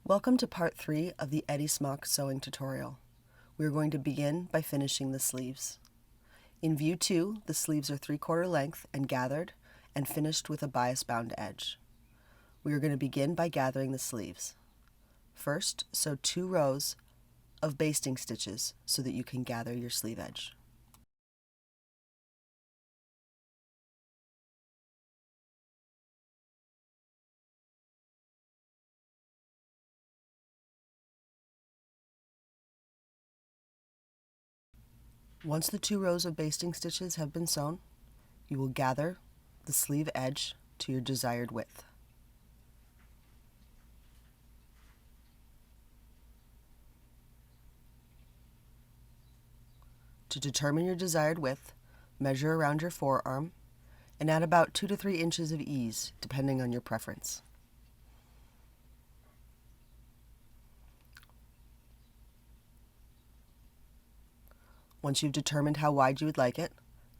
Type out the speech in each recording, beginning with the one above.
Welcome to part 3 of the Smock sewing tutorial. We are going to begin by finishing the sleeves. In view 2, the sleeves are 3/4 length and gathered and finished with a bias bound edge. We are going to begin by gathering the sleeves. First, sew 2 rows of basting stitches so that you can gather your sleeve edge. Once the 2 rows of basting stitches have been sewn, you will gather the sleeve edge to your desired width. To determine your desired width, measure around your forearm and add about 2 to 3 inches of ease, depending on your preference. Once you've determined how wide you would like it,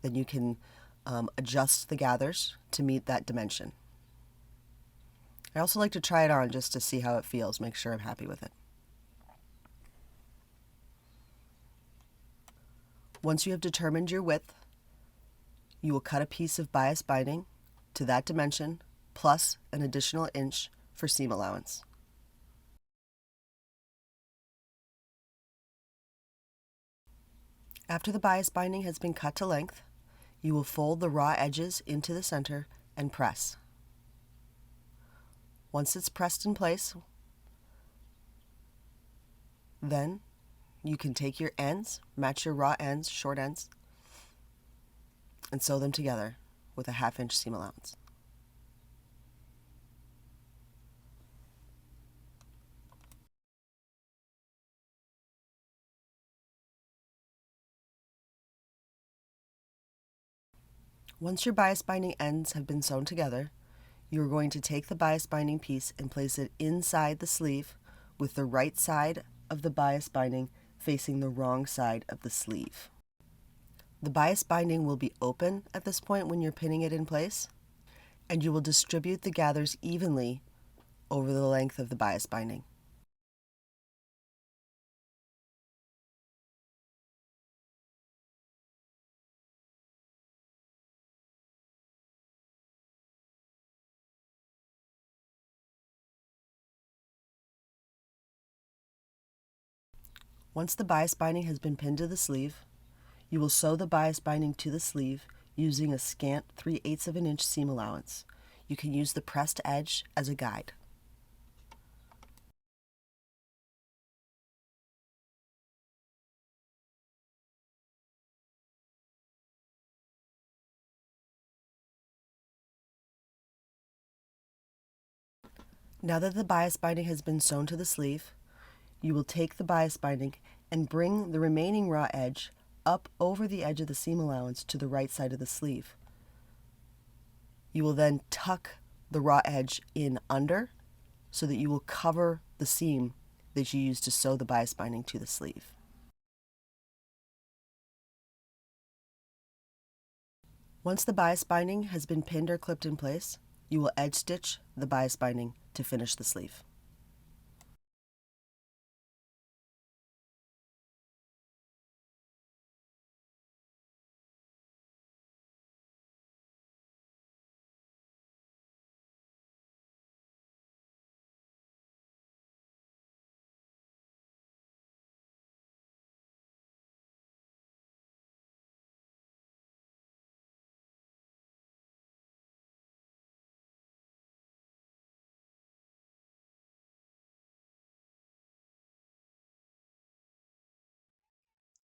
then you can adjust the gathers to meet that dimension. I also like to try it on just to see how it feels, make sure I'm happy with it. Once you have determined your width, you will cut a piece of bias binding to that dimension plus an additional inch for seam allowance. After the bias binding has been cut to length, you will fold the raw edges into the center and press. Once it's pressed in place, then you can take your ends, match your raw ends, short ends, and sew them together with a 1/2 inch seam allowance. Once your bias binding ends have been sewn together, you are going to take the bias binding piece and place it inside the sleeve with the right side of the bias binding facing the wrong side of the sleeve. The bias binding will be open at this point when you're pinning it in place, and you will distribute the gathers evenly over the length of the bias binding. Once the bias binding has been pinned to the sleeve, you will sew the bias binding to the sleeve using a scant 3/8 of an inch seam allowance. You can use the pressed edge as a guide. Now that the bias binding has been sewn to the sleeve, you will take the bias binding and bring the remaining raw edge up over the edge of the seam allowance to the right side of the sleeve. You will then tuck the raw edge in under so that you will cover the seam that you used to sew the bias binding to the sleeve. Once the bias binding has been pinned or clipped in place, you will edge stitch the bias binding to finish the sleeve.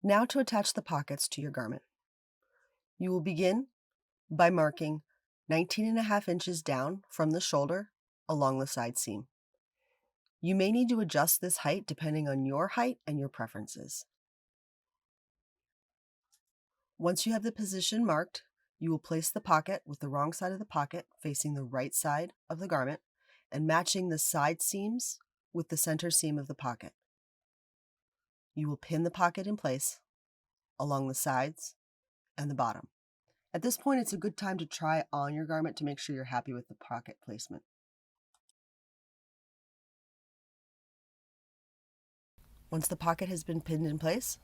Now to attach the pockets to your garment. You will begin by marking 19.5 inches down from the shoulder along the side seam. You may need to adjust this height depending on your height and your preferences. Once you have the position marked, you will place the pocket with the wrong side of the pocket facing the right side of the garment and matching the side seams with the center seam of the pocket. You will pin the pocket in place along the sides and the bottom. At this point, it's a good time to try on your garment to make sure you're happy with the pocket placement. Once the pocket has been pinned in place,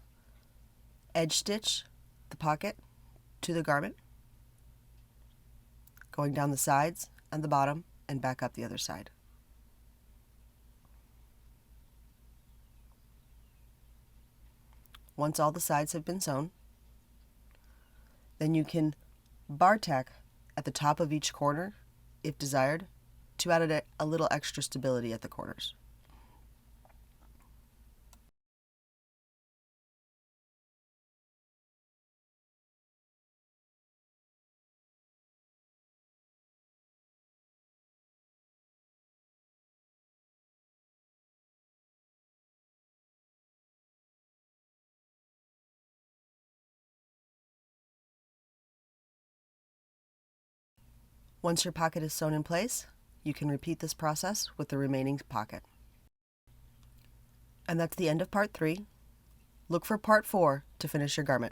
edge stitch the pocket to the garment, going down the sides and the bottom and back up the other side. Once all the sides have been sewn, then you can bar tack at the top of each corner, if desired, to add a little extra stability at the corners. Once your pocket is sewn in place, you can repeat this process with the remaining pocket. And that's the end of part 3. Look for part 4 to finish your garment.